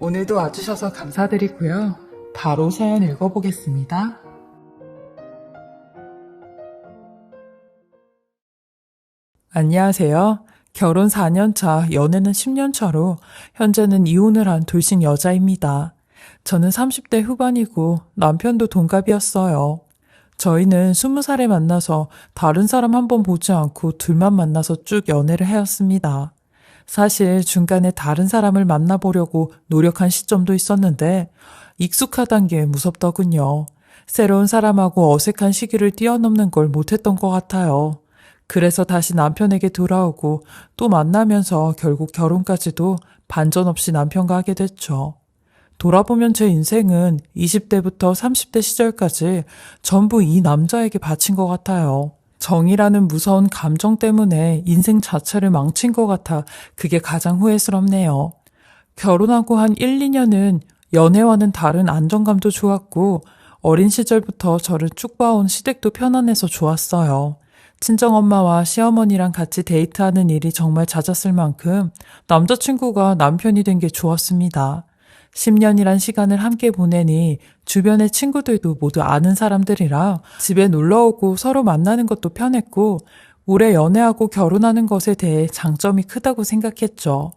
오늘도 와주셔서 감사드리고요. 바로 사연 읽어보겠습니다. 안녕하세요. 결혼 4년차, 연애는 10년차로 현재는 이혼을 한 돌싱 여자입니다. 저는 30대 후반이고 남편도 동갑이었어요. 저희는 20살에 만나서 다른 사람 한 번 보지 않고 둘만 만나서 쭉 연애를 해왔습니다. 사실 중간에 다른 사람을 만나보려고 노력한 시점도 있었는데 익숙하단 게 무섭더군요. 새로운 사람하고 어색한 시기를 뛰어넘는 걸 못했던 것 같아요. 그래서 다시 남편에게 돌아오고 또 만나면서 결국 결혼까지도 반전 없이 남편과 하게 됐죠. 돌아보면 제 인생은 20대부터 30대 시절까지 전부 이 남자에게 바친 것 같아요. 정이라는 무서운 감정 때문에 인생 자체를 망친 것 같아 그게 가장 후회스럽네요. 결혼하고 한 1, 2년은 연애와는 다른 안정감도 좋았고 어린 시절부터 저를 쭉 봐온 시댁도 편안해서 좋았어요. 친정엄마와 시어머니랑 같이 데이트하는 일이 정말 잦았을 만큼 남자친구가 남편이 된 게 좋았습니다. 10년이란 시간을 함께 보내니 주변의 친구들도 모두 아는 사람들이라 집에 놀러오고 서로 만나는 것도 편했고 오래 연애하고 결혼하는 것에 대해 장점이 크다고 생각했죠.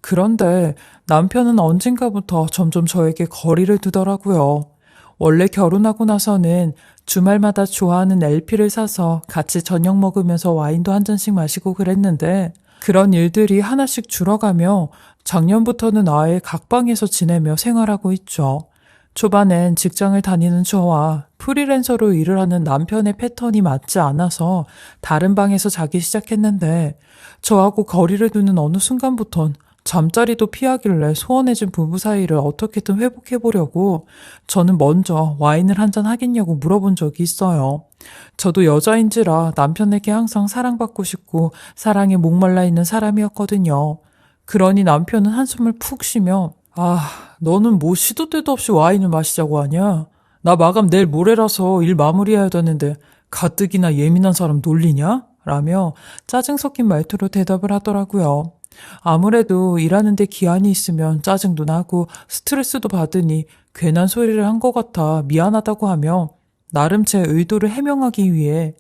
그런데 남편은 언젠가부터 점점 저에게 거리를 두더라고요. 원래 결혼하고 나서는 주말마다 좋아하는 LP를 사서 같이 저녁 먹으면서 와인도 한 잔씩 마시고 그랬는데 그런 일들이 하나씩 줄어가며 작년부터는 아예 각방에서 지내며 생활하고 있죠. 초반엔 직장을 다니는 저와 프리랜서로 일을 하는 남편의 패턴이 맞지 않아서 다른 방에서 자기 시작했는데 저하고 거리를 두는 어느 순간부턴 잠자리도 피하길래 소원해진 부부 사이를 어떻게든 회복해보려고 저는 먼저 와인을 한잔 하겠냐고 물어본 적이 있어요. 저도 여자인지라 남편에게 항상 사랑받고 싶고 사랑에 목말라 있는 사람이었거든요. 그러니 남편은 한숨을 푹 쉬며 너는 뭐 시도 때도 없이 와인을 마시자고 하냐? 나 마감 내일 모레라서 일 마무리해야 되는데 가뜩이나 예민한 사람 놀리냐? 라며 짜증 섞인 말투로 대답을 하더라고요. 아무래도 일하는데 기한이 있으면 짜증도 나고 스트레스도 받으니 괜한 소리를 한 것 같아 미안하다고 하며 나름 제 의도를 해명하기 위해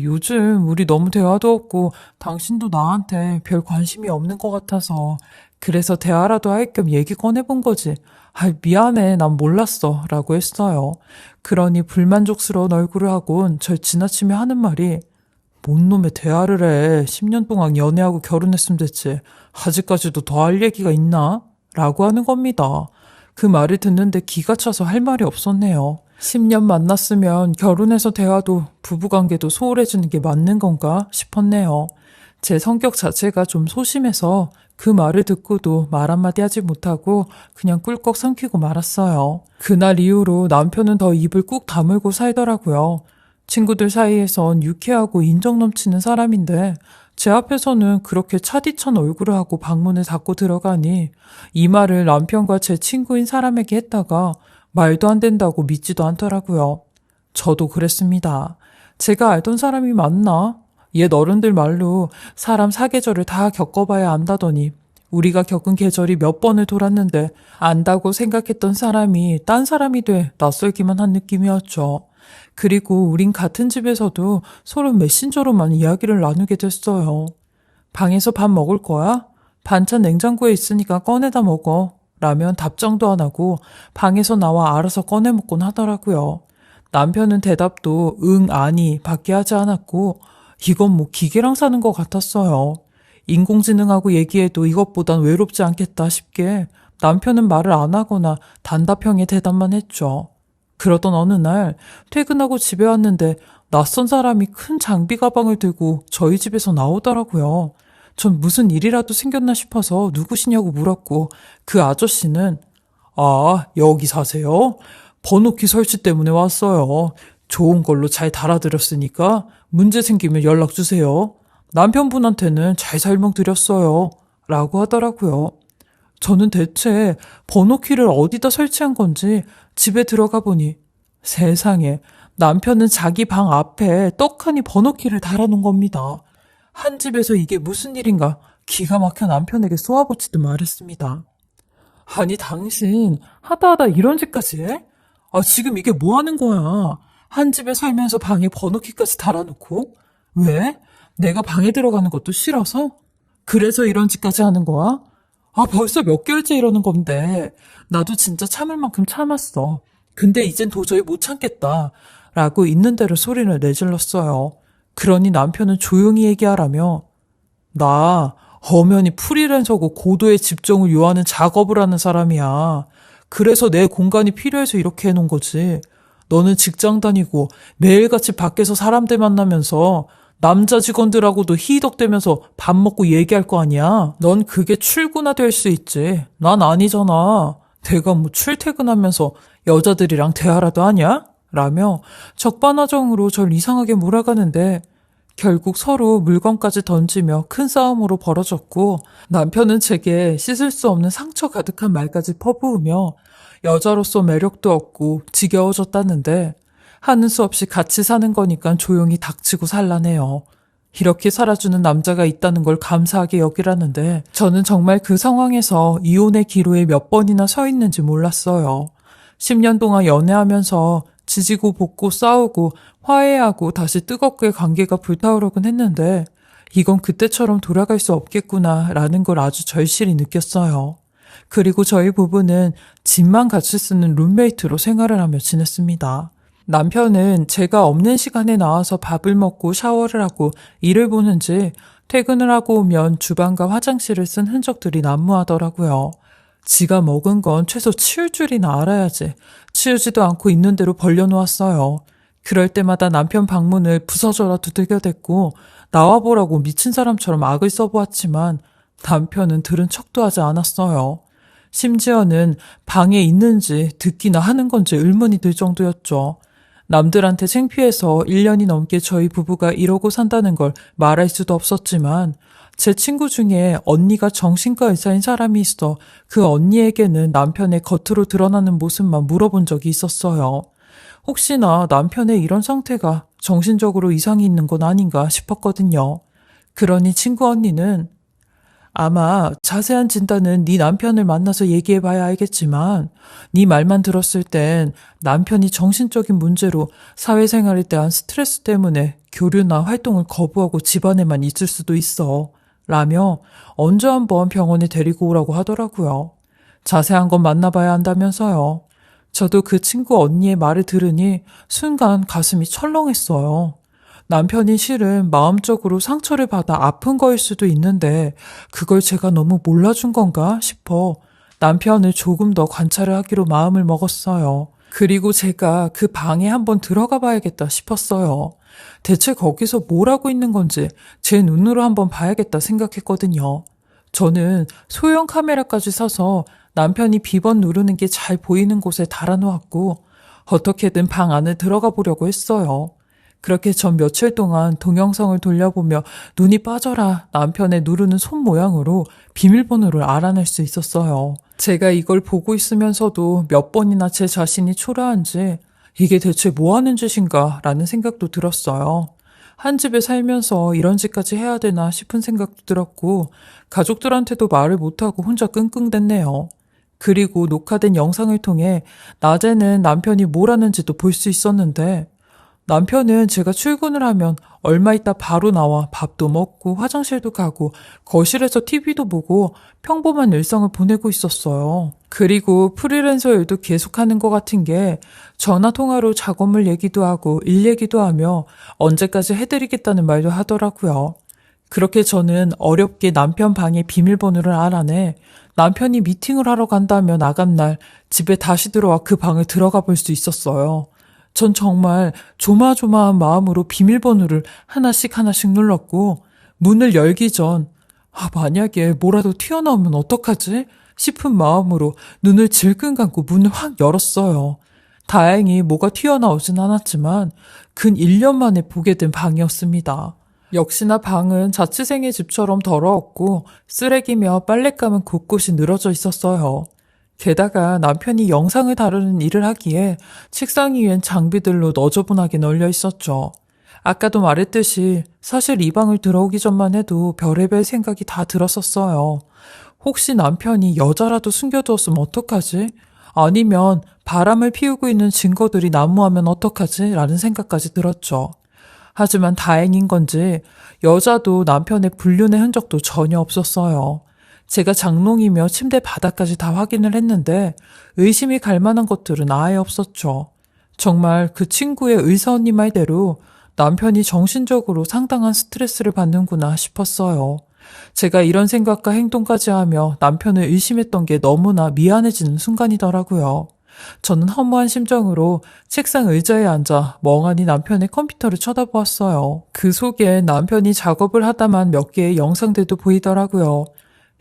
요즘 우리 너무 대화도 없고 당신도 나한테 별 관심이 없는 것 같아서 그래서 대화라도 할 겸 얘기 꺼내본 거지. 미안해, 난 몰랐어 라고 했어요. 그러니 불만족스러운 얼굴을 하곤 절 지나치며 하는 말이 뭔 놈의 대화를 해. 10년 동안 연애하고 결혼했으면 됐지. 아직까지도 더 할 얘기가 있나? 라고 하는 겁니다. 그 말을 듣는데 기가 차서 할 말이 없었네요. 10년 만났으면 결혼해서 대화도 부부관계도 소홀해지는 게 맞는 건가 싶었네요. 제 성격 자체가 좀 소심해서 그 말을 듣고도 말 한마디 하지 못하고 그냥 꿀꺽 삼키고 말았어요. 그날 이후로 남편은 더 입을 꾹 다물고 살더라고요. 친구들 사이에선 유쾌하고 인정 넘치는 사람인데 제 앞에서는 그렇게 차디찬 얼굴을 하고 방문을 닫고 들어가니 이 말을 남편과 제 친구인 사람에게 했다가 말도 안 된다고 믿지도 않더라고요. 저도 그랬습니다. 제가 알던 사람이 맞나? 옛 어른들 말로 사람 사계절을 다 겪어봐야 안다더니 우리가 겪은 계절이 몇 번을 돌았는데 안다고 생각했던 사람이 딴 사람이 돼 낯설기만 한 느낌이었죠. 그리고 우린 같은 집에서도 서로 메신저로만 이야기를 나누게 됐어요. 방에서 밥 먹을 거야? 반찬 냉장고에 있으니까 꺼내다 먹어. 라면 답장도 안 하고 방에서 나와 알아서 꺼내 먹곤 하더라고요. 남편은 대답도 응, 아니 밖에 하지 않았고 이건 뭐 기계랑 사는 것 같았어요. 인공지능하고 얘기해도 이것보단 외롭지 않겠다 싶게 남편은 말을 안 하거나 단답형의 대답만 했죠. 그러던 어느 날 퇴근하고 집에 왔는데 낯선 사람이 큰 장비 가방을 들고 저희 집에서 나오더라고요. 전 무슨 일이라도 생겼나 싶어서 누구시냐고 물었고 그 아저씨는 여기 사세요? 번호키 설치 때문에 왔어요. 좋은 걸로 잘 달아드렸으니까 문제 생기면 연락 주세요. 남편분한테는 잘 설명드렸어요. 라고 하더라고요. 저는 대체 번호키를 어디다 설치한 건지 집에 들어가 보니 세상에 남편은 자기 방 앞에 떡하니 번호키를 달아놓은 겁니다. 한 집에서 이게 무슨 일인가 기가 막혀 남편에게 쏘아붙이듯 말했습니다. 아니, 당신 하다 이런 짓까지 해? 아, 지금 이게 뭐 하는 거야? 한 집에 살면서 방에 번호키까지 달아놓고? 왜? 내가 방에 들어가는 것도 싫어서? 그래서 이런 짓까지 하는 거야? 아, 벌써 몇 개월째 이러는 건데. 나도 진짜 참을 만큼 참았어. 근데 이젠 도저히 못 참겠다. 라고 있는 대로 소리를 내질렀어요. 그러니 남편은 조용히 얘기하라며, 나 엄연히 프리랜서고 고도의 집중을 요하는 작업을 하는 사람이야. 그래서 내 공간이 필요해서 이렇게 해놓은 거지. 너는 직장 다니고 매일같이 밖에서 사람들 만나면서 남자 직원들하고도 희덕대면서 밥 먹고 얘기할 거 아니야. 넌 그게 출근화될 수 있지. 난 아니잖아. 내가 뭐 출퇴근하면서 여자들이랑 대화라도 하냐? 라며 적반하장으로 절 이상하게 몰아가는데 결국 서로 물건까지 던지며 큰 싸움으로 벌어졌고 남편은 제게 씻을 수 없는 상처 가득한 말까지 퍼부으며 여자로서 매력도 없고 지겨워졌다는데 하는 수 없이 같이 사는 거니까 조용히 닥치고 살라네요. 이렇게 살아주는 남자가 있다는 걸 감사하게 여기라는데 저는 정말 그 상황에서 이혼의 기로에 몇 번이나 서 있는지 몰랐어요. 10년 동안 연애하면서 지지고 볶고 싸우고 화해하고 다시 뜨겁게 관계가 불타오르곤 했는데 이건 그때처럼 돌아갈 수 없겠구나라는 걸 아주 절실히 느꼈어요. 그리고 저희 부부는 집만 같이 쓰는 룸메이트로 생활을 하며 지냈습니다. 남편은 제가 없는 시간에 나와서 밥을 먹고 샤워를 하고 일을 보는지 퇴근을 하고 오면 주방과 화장실을 쓴 흔적들이 난무하더라고요. 지가 먹은 건 최소 치울 줄이나 알아야지. 치우지도 않고 있는 대로 벌려놓았어요. 그럴 때마다 남편 방문을 부서져라 두들겨댔고 나와보라고 미친 사람처럼 악을 써보았지만 남편은 들은 척도 하지 않았어요. 심지어는 방에 있는지 듣기나 하는 건지 의문이 들 정도였죠. 남들한테 창피해서 1년이 넘게 저희 부부가 이러고 산다는 걸 말할 수도 없었지만 제 친구 중에 언니가 정신과 의사인 사람이 있어 그 언니에게는 남편의 겉으로 드러나는 모습만 물어본 적이 있었어요. 혹시나 남편의 이런 상태가 정신적으로 이상이 있는 건 아닌가 싶었거든요. 그러니 친구 언니는 아마 자세한 진단은 네 남편을 만나서 얘기해봐야 알겠지만 네 말만 들었을 땐 남편이 정신적인 문제로 사회생활에 대한 스트레스 때문에 교류나 활동을 거부하고 집안에만 있을 수도 있어. 라며 언제 한번 병원에 데리고 오라고 하더라고요. 자세한 건 만나봐야 한다면서요. 저도 그 친구 언니의 말을 들으니 순간 가슴이 철렁했어요. 남편이 실은 마음적으로 상처를 받아 아픈 거일 수도 있는데 그걸 제가 너무 몰라준 건가 싶어 남편을 조금 더 관찰을 하기로 마음을 먹었어요. 그리고 제가 그 방에 한번 들어가 봐야겠다 싶었어요. 대체 거기서 뭘 하고 있는 건지 제 눈으로 한번 봐야겠다 생각했거든요. 저는 소형 카메라까지 사서 남편이 비번 누르는 게 잘 보이는 곳에 달아놓았고 어떻게든 방 안에 들어가 보려고 했어요. 그렇게 전 며칠 동안 동영상을 돌려보며 눈이 빠져라 남편의 누르는 손 모양으로 비밀번호를 알아낼 수 있었어요. 제가 이걸 보고 있으면서도 몇 번이나 제 자신이 초라한지 이게 대체 뭐 하는 짓인가 라는 생각도 들었어요. 한 집에 살면서 이런 짓까지 해야 되나 싶은 생각도 들었고 가족들한테도 말을 못하고 혼자 끙끙댔네요. 그리고 녹화된 영상을 통해 낮에는 남편이 뭘 하는지도 볼 수 있었는데 남편은 제가 출근을 하면 얼마 있다 바로 나와 밥도 먹고 화장실도 가고 거실에서 TV도 보고 평범한 일상을 보내고 있었어요. 그리고 프리랜서 일도 계속하는 것 같은 게 전화 통화로 작업물 얘기도 하고 일 얘기도 하며 언제까지 해드리겠다는 말도 하더라고요. 그렇게 저는 어렵게 남편 방의 비밀번호를 알아내 남편이 미팅을 하러 간다며 나간 날 집에 다시 들어와 그 방을 들어가 볼 수 있었어요. 전 정말 조마조마한 마음으로 비밀번호를 하나씩 눌렀고 문을 열기 전 만약에 뭐라도 튀어나오면 어떡하지? 싶은 마음으로 눈을 질끈 감고 문을 확 열었어요. 다행히 뭐가 튀어나오진 않았지만 근 1년 만에 보게 된 방이었습니다. 역시나 방은 자취생의 집처럼 더러웠고 쓰레기며 빨랫감은 곳곳이 늘어져 있었어요. 게다가 남편이 영상을 다루는 일을 하기에 책상 위엔 장비들로 너저분하게 널려 있었죠. 아까도 말했듯이 사실 이 방을 들어오기 전만 해도 별의별 생각이 다 들었었어요. 혹시 남편이 여자라도 숨겨두었으면 어떡하지? 아니면 바람을 피우고 있는 증거들이 난무하면 어떡하지? 라는 생각까지 들었죠. 하지만 다행인 건지 여자도 남편의 불륜의 흔적도 전혀 없었어요. 제가 장롱이며 침대 바닥까지 다 확인을 했는데 의심이 갈 만한 것들은 아예 없었죠. 정말 그 친구의 의사 언니 말대로 남편이 정신적으로 상당한 스트레스를 받는구나 싶었어요. 제가 이런 생각과 행동까지 하며 남편을 의심했던 게 너무나 미안해지는 순간이더라고요. 저는 허무한 심정으로 책상 의자에 앉아 멍하니 남편의 컴퓨터를 쳐다보았어요. 그 속에 남편이 작업을 하다만 몇 개의 영상들도 보이더라고요.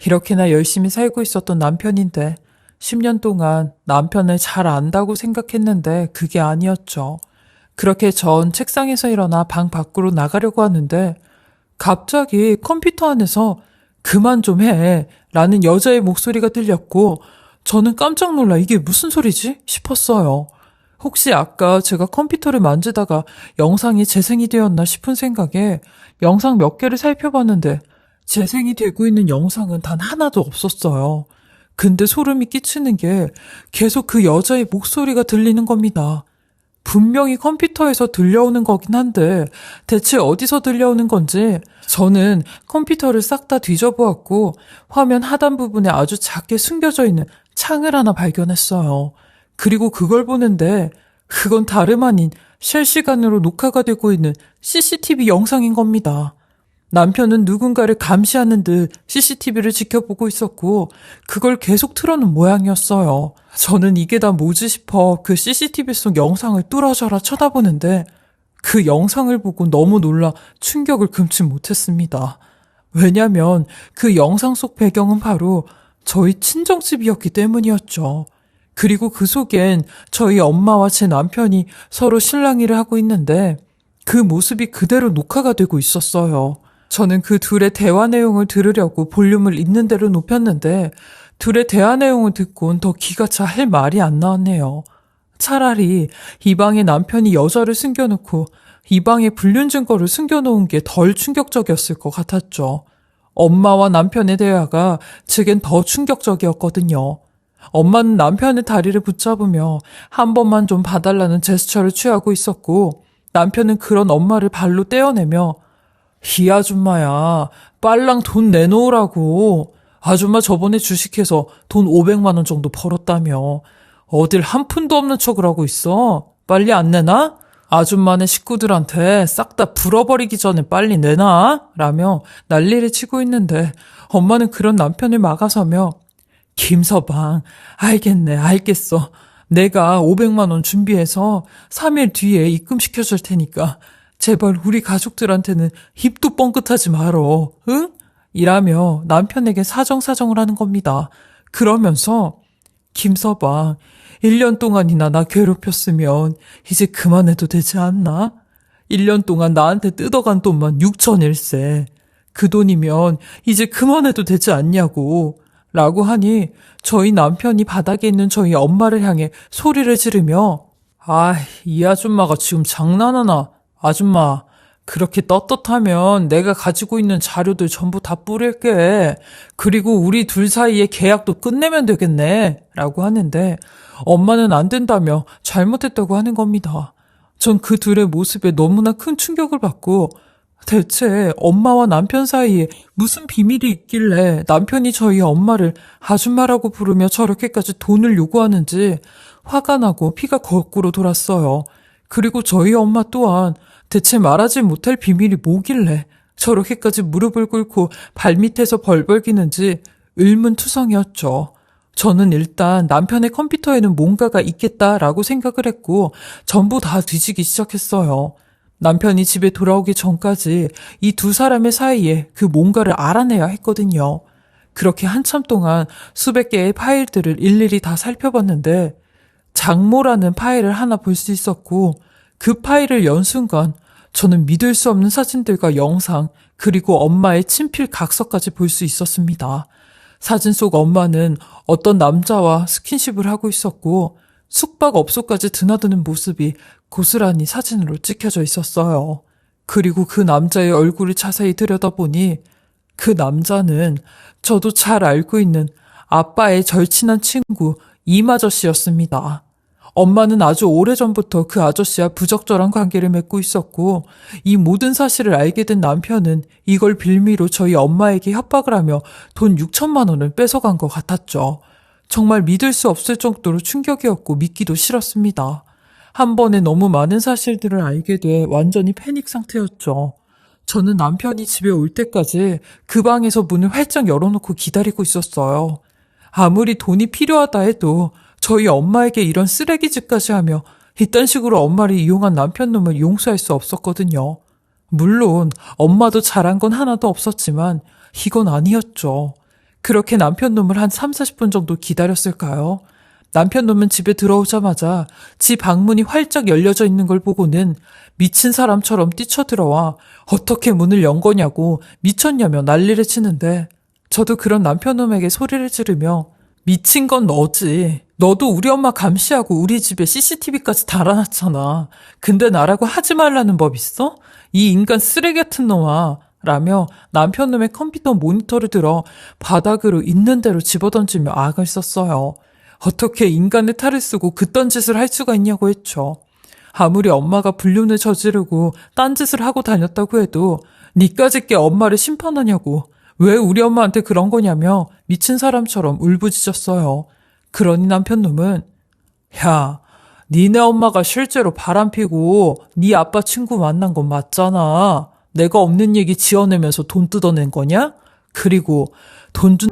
이렇게나 열심히 살고 있었던 남편인데 10년 동안 남편을 잘 안다고 생각했는데 그게 아니었죠. 그렇게 전 책상에서 일어나 방 밖으로 나가려고 하는데 갑자기 컴퓨터 안에서 그만 좀 해 라는 여자의 목소리가 들렸고 저는 깜짝 놀라 이게 무슨 소리지? 싶었어요. 혹시 아까 제가 컴퓨터를 만지다가 영상이 재생이 되었나 싶은 생각에 영상 몇 개를 살펴봤는데 재생이 되고 있는 영상은 단 하나도 없었어요. 근데 소름이 끼치는 게 계속 그 여자의 목소리가 들리는 겁니다. 분명히 컴퓨터에서 들려오는 거긴 한데 대체 어디서 들려오는 건지 저는 컴퓨터를 싹 다 뒤져보았고 화면 하단 부분에 아주 작게 숨겨져 있는 창을 하나 발견했어요. 그리고 그걸 보는데 그건 다름 아닌 실시간으로 녹화가 되고 있는 CCTV 영상인 겁니다. 남편은 누군가를 감시하는 듯 CCTV를 지켜보고 있었고 그걸 계속 틀어놓은 모양이었어요. 저는 이게 다 뭐지 싶어 그 CCTV 속 영상을 뚫어져라 쳐다보는데 그 영상을 보고 너무 놀라 충격을 금치 못했습니다. 왜냐면 그 영상 속 배경은 바로 저희 친정집이었기 때문이었죠. 그리고 그 속엔 저희 엄마와 제 남편이 서로 실랑이를 하고 있는데 그 모습이 그대로 녹화가 되고 있었어요. 저는 그 둘의 대화 내용을 들으려고 볼륨을 있는 대로 높였는데 둘의 대화 내용을 듣곤 더 기가 차 할 말이 안 나왔네요. 차라리 이 방에 남편이 여자를 숨겨놓고 이 방에 불륜 증거를 숨겨놓은 게 덜 충격적이었을 것 같았죠. 엄마와 남편의 대화가 제겐 더 충격적이었거든요. 엄마는 남편의 다리를 붙잡으며 한 번만 좀 봐달라는 제스처를 취하고 있었고 남편은 그런 엄마를 발로 떼어내며 이 아줌마야, 빨랑 돈 내놓으라고. 아줌마 저번에 주식해서 돈 500만 원 정도 벌었다며. 어딜 한 푼도 없는 척을 하고 있어. 빨리 안 내놔? 아줌마네 식구들한테 싹 다 불어버리기 전에 빨리 내놔. 라며 난리를 치고 있는데 엄마는 그런 남편을 막아서며 김서방, 알겠네, 알겠어. 내가 500만 원 준비해서 3일 뒤에 입금시켜 줄 테니까 제발 우리 가족들한테는 입도 뻥끗하지 말어. 응? 이라며 남편에게 사정사정을 하는 겁니다. 그러면서 김서방 1년 동안이나 나 괴롭혔으면 이제 그만해도 되지 않나? 1년 동안 나한테 뜯어간 돈만 6천일세. 그 돈이면 이제 그만해도 되지 않냐고. 라고 하니 저희 남편이 바닥에 있는 저희 엄마를 향해 소리를 지르며 이 아줌마가 지금 장난하나? 아줌마, 그렇게 떳떳하면 내가 가지고 있는 자료들 전부 다 뿌릴게. 그리고 우리 둘 사이의 계약도 끝내면 되겠네. 라고 하는데 엄마는 안 된다며 잘못했다고 하는 겁니다. 전 그 둘의 모습에 너무나 큰 충격을 받고 대체 엄마와 남편 사이에 무슨 비밀이 있길래 남편이 저희 엄마를 아줌마라고 부르며 저렇게까지 돈을 요구하는지 화가 나고 피가 거꾸로 돌았어요. 그리고 저희 엄마 또한 대체 말하지 못할 비밀이 뭐길래 저렇게까지 무릎을 꿇고 발밑에서 벌벌 기는지 의문투성이었죠. 저는 일단 남편의 컴퓨터에는 뭔가가 있겠다라고 생각을 했고 전부 다 뒤지기 시작했어요. 남편이 집에 돌아오기 전까지 이 두 사람의 사이에 그 뭔가를 알아내야 했거든요. 그렇게 한참 동안 수백 개의 파일들을 일일이 다 살펴봤는데 장모라는 파일을 하나 볼 수 있었고 그 파일을 연 순간 저는 믿을 수 없는 사진들과 영상 그리고 엄마의 친필 각서까지 볼 수 있었습니다. 사진 속 엄마는 어떤 남자와 스킨십을 하고 있었고 숙박업소까지 드나드는 모습이 고스란히 사진으로 찍혀져 있었어요. 그리고 그 남자의 얼굴을 자세히 들여다보니 그 남자는 저도 잘 알고 있는 아빠의 절친한 친구 임 아저씨였습니다. 엄마는 아주 오래전부터 그 아저씨와 부적절한 관계를 맺고 있었고, 이 모든 사실을 알게 된 남편은 이걸 빌미로 저희 엄마에게 협박을 하며 돈 6천만 원을 뺏어간 것 같았죠. 정말 믿을 수 없을 정도로 충격이었고 믿기도 싫었습니다. 한 번에 너무 많은 사실들을 알게 돼 완전히 패닉 상태였죠. 저는 남편이 집에 올 때까지 그 방에서 문을 활짝 열어놓고 기다리고 있었어요. 아무리 돈이 필요하다 해도 저희 엄마에게 이런 쓰레기짓까지 하며 이딴 식으로 엄마를 이용한 남편놈을 용서할 수 없었거든요. 물론 엄마도 잘한 건 하나도 없었지만 이건 아니었죠. 그렇게 남편놈을 한 3, 40분 정도 기다렸을까요? 남편놈은 집에 들어오자마자 집 방문이 활짝 열려져 있는 걸 보고는 미친 사람처럼 뛰쳐들어와 어떻게 문을 연 거냐고 미쳤냐며 난리를 치는데, 저도 그런 남편놈에게 소리를 지르며 미친 건 너지. 너도 우리 엄마 감시하고 우리 집에 CCTV까지 달아놨잖아. 근데 나라고 하지 말라는 법 있어? 이 인간 쓰레기 같은 놈아. 라며 남편놈의 컴퓨터 모니터를 들어 바닥으로 있는 대로 집어던지며 악을 썼어요. 어떻게 인간의 탈을 쓰고 그딴 짓을 할 수가 있냐고 했죠. 아무리 엄마가 불륜을 저지르고 딴짓을 하고 다녔다고 해도 니까짓 게 엄마를 심판하냐고, 왜 우리 엄마한테 그런 거냐며 미친 사람처럼 울부짖었어요. 그러니 남편놈은 야, 니네 엄마가 실제로 바람피고 네 아빠 친구 만난 건 맞잖아. 내가 없는 얘기 지어내면서 돈 뜯어낸 거냐? 그리고 돈 준...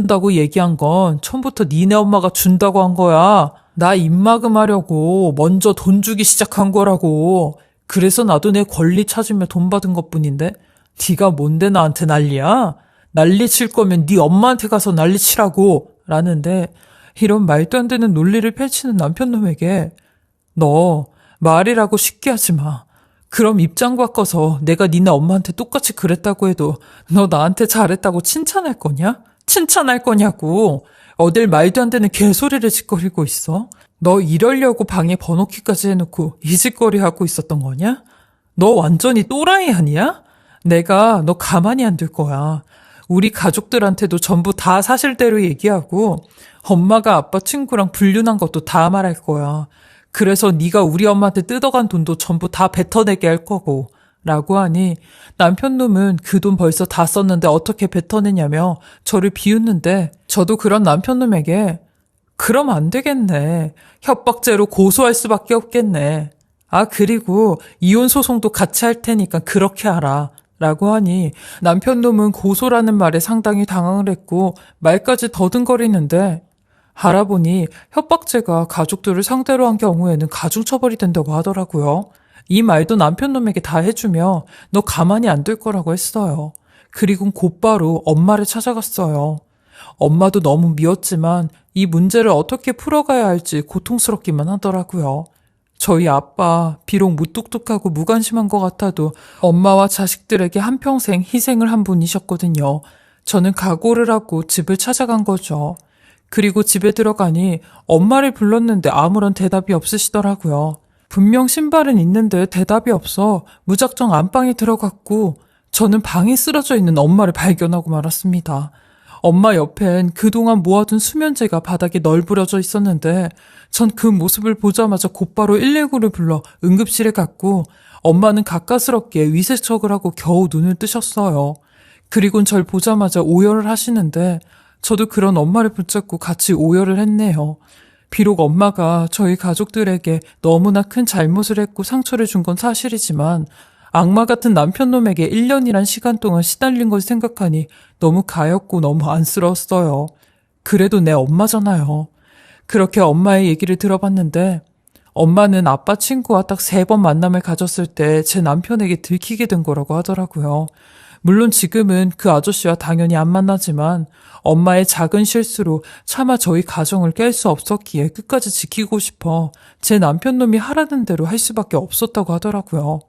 준다고 얘기한 건 처음부터 니네 엄마가 준다고 한 거야. 나 입막음하려고 먼저 돈 주기 시작한 거라고. 그래서 나도 내 권리 찾으며 돈 받은 것뿐인데 네가 뭔데 나한테 난리야? 난리 칠 거면 네 엄마한테 가서 난리 치라고. 라는데, 이런 말도 안 되는 논리를 펼치는 남편놈에게 너 말이라고 쉽게 하지 마. 그럼 입장 바꿔서 내가 니네 엄마한테 똑같이 그랬다고 해도 너 나한테 잘했다고 칭찬할 거냐? 칭찬할 거냐고. 어딜 말도 안 되는 개소리를 짓거리고 있어? 너 이러려고 방에 번호키까지 해놓고 이 짓거리 하고 있었던 거냐? 너 완전히 또라이 아니야? 내가 너 가만히 안 둘 거야. 우리 가족들한테도 전부 다 사실대로 얘기하고 엄마가 아빠 친구랑 불륜한 것도 다 말할 거야. 그래서 네가 우리 엄마한테 뜯어간 돈도 전부 다 뱉어내게 할 거고. 라고 하니 남편놈은 그 돈 벌써 다 썼는데 어떻게 뱉어내냐며 저를 비웃는데, 저도 그런 남편놈에게 그럼 안 되겠네. 협박죄로 고소할 수밖에 없겠네. 아, 그리고 이혼 소송도 같이 할 테니까 그렇게 하라. 라고 하니 남편 놈은 고소라는 말에 상당히 당황을 했고 말까지 더듬거리는데 알아보니 협박죄가 가족들을 상대로 한 경우에는 가중처벌이 된다고 하더라고요. 이 말도 남편 놈에게 다 해주며 너 가만히 안 둘 거라고 했어요. 그리고 곧바로 엄마를 찾아갔어요. 엄마도 너무 미웠지만 이 문제를 어떻게 풀어가야 할지 고통스럽기만 하더라고요. 저희 아빠 비록 무뚝뚝하고 무관심한 것 같아도 엄마와 자식들에게 한평생 희생을 한 분이셨거든요. 저는 각오를 하고 집을 찾아간 거죠. 그리고 집에 들어가니 엄마를 불렀는데 아무런 대답이 없으시더라고요. 분명 신발은 있는데 대답이 없어 무작정 안방에 들어갔고 저는 방에 쓰러져 있는 엄마를 발견하고 말았습니다. 엄마 옆엔 그동안 모아둔 수면제가 바닥에 널브러져 있었는데 전 그 모습을 보자마자 곧바로 119를 불러 응급실에 갔고 엄마는 가까스럽게 위세척을 하고 겨우 눈을 뜨셨어요. 그리곤 절 보자마자 오열을 하시는데 저도 그런 엄마를 붙잡고 같이 오열을 했네요. 비록 엄마가 저희 가족들에게 너무나 큰 잘못을 했고 상처를 준 건 사실이지만 악마 같은 남편놈에게 1년이란 시간 동안 시달린 걸 생각하니 너무 가엾고 너무 안쓰러웠어요. 그래도 내 엄마잖아요. 그렇게 엄마의 얘기를 들어봤는데 엄마는 아빠 친구와 딱 3번 만남을 가졌을 때 제 남편에게 들키게 된 거라고 하더라고요. 물론 지금은 그 아저씨와 당연히 안 만나지만 엄마의 작은 실수로 차마 저희 가정을 깰 수 없었기에 끝까지 지키고 싶어 제 남편놈이 하라는 대로 할 수밖에 없었다고 하더라고요.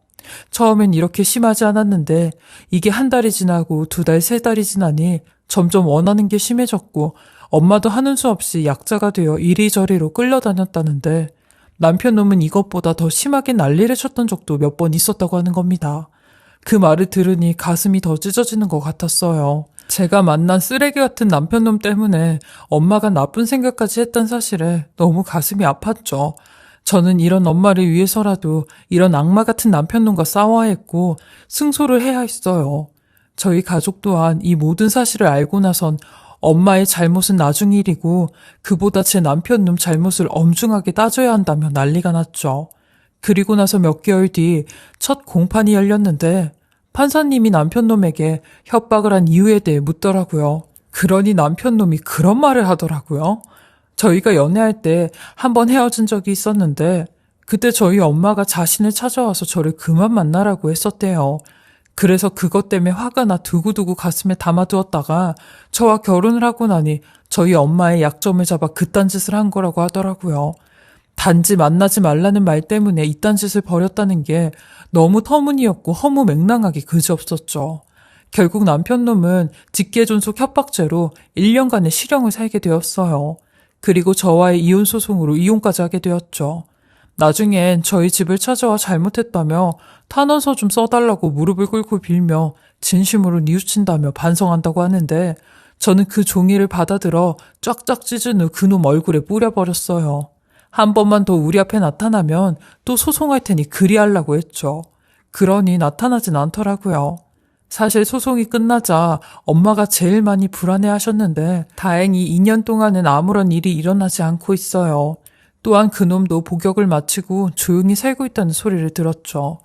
처음엔 이렇게 심하지 않았는데 이게 1달이 지나고 2달, 3달이 지나니 점점 원하는 게 심해졌고 엄마도 하는 수 없이 약자가 되어 이리저리로 끌려다녔다는데 남편 놈은 이것보다 더 심하게 난리를 쳤던 적도 몇 번 있었다고 하는 겁니다. 그 말을 들으니 가슴이 더 찢어지는 것 같았어요. 제가 만난 쓰레기 같은 남편 놈 때문에 엄마가 나쁜 생각까지 했던 사실에 너무 가슴이 아팠죠. 저는 이런 엄마를 위해서라도 이런 악마 같은 남편 놈과 싸워야 했고 승소를 해야 했어요. 저희 가족 또한 이 모든 사실을 알고 나선 엄마의 잘못은 나중 일이고 그보다 제 남편 놈 잘못을 엄중하게 따져야 한다며 난리가 났죠. 그리고 나서 몇 개월 뒤 첫 공판이 열렸는데 판사님이 남편 놈에게 협박을 한 이유에 대해 묻더라고요. 그러니 남편 놈이 그런 말을 하더라고요. 저희가 연애할 때 한 번 헤어진 적이 있었는데 그때 저희 엄마가 자신을 찾아와서 저를 그만 만나라고 했었대요. 그래서 그것 때문에 화가 나 두고두고 가슴에 담아두었다가 저와 결혼을 하고 나니 저희 엄마의 약점을 잡아 그딴 짓을 한 거라고 하더라고요. 단지 만나지 말라는 말 때문에 이딴 짓을 벌였다는 게 너무 터무니없고 허무맹랑하게 그지없었죠. 결국 남편 놈은 직계존속 협박죄로 1년간의 실형을 살게 되었어요. 그리고 저와의 이혼 소송으로 이혼까지 하게 되었죠. 나중엔 저희 집을 찾아와 잘못했다며 탄원서 좀 써달라고 무릎을 꿇고 빌며 진심으로 뉘우친다며 반성한다고 하는데 저는 그 종이를 받아들어 쫙쫙 찢은 후 그놈 얼굴에 뿌려버렸어요. 한 번만 더 우리 앞에 나타나면 또 소송할 테니 그리하려고 했죠. 그러니 나타나진 않더라고요. 사실 소송이 끝나자 엄마가 제일 많이 불안해하셨는데 다행히 2년 동안은 아무런 일이 일어나지 않고 있어요. 또한 그놈도 복역을 마치고 조용히 살고 있다는 소리를 들었죠.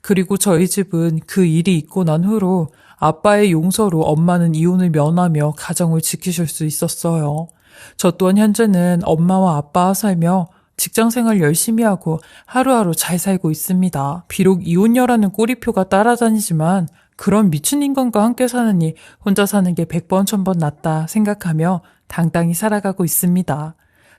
그리고 저희 집은 그 일이 있고 난 후로 아빠의 용서로 엄마는 이혼을 면하며 가정을 지키실 수 있었어요. 저 또한 현재는 엄마와 아빠와 살며 직장생활 열심히 하고 하루하루 잘 살고 있습니다. 비록 이혼녀라는 꼬리표가 따라다니지만 그런 미친 인간과 함께 사느니 혼자 사는 게 100번 1000번 낫다 생각하며 당당히 살아가고 있습니다.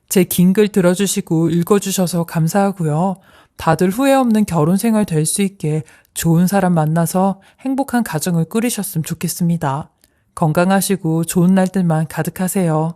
제 긴 글 들어주시고 읽어주셔서 감사하고요. 다들 후회 없는 결혼 생활 될 수 있게 좋은 사람 만나서 행복한 가정을 꾸리셨으면 좋겠습니다. 건강하시고 좋은 날들만 가득하세요.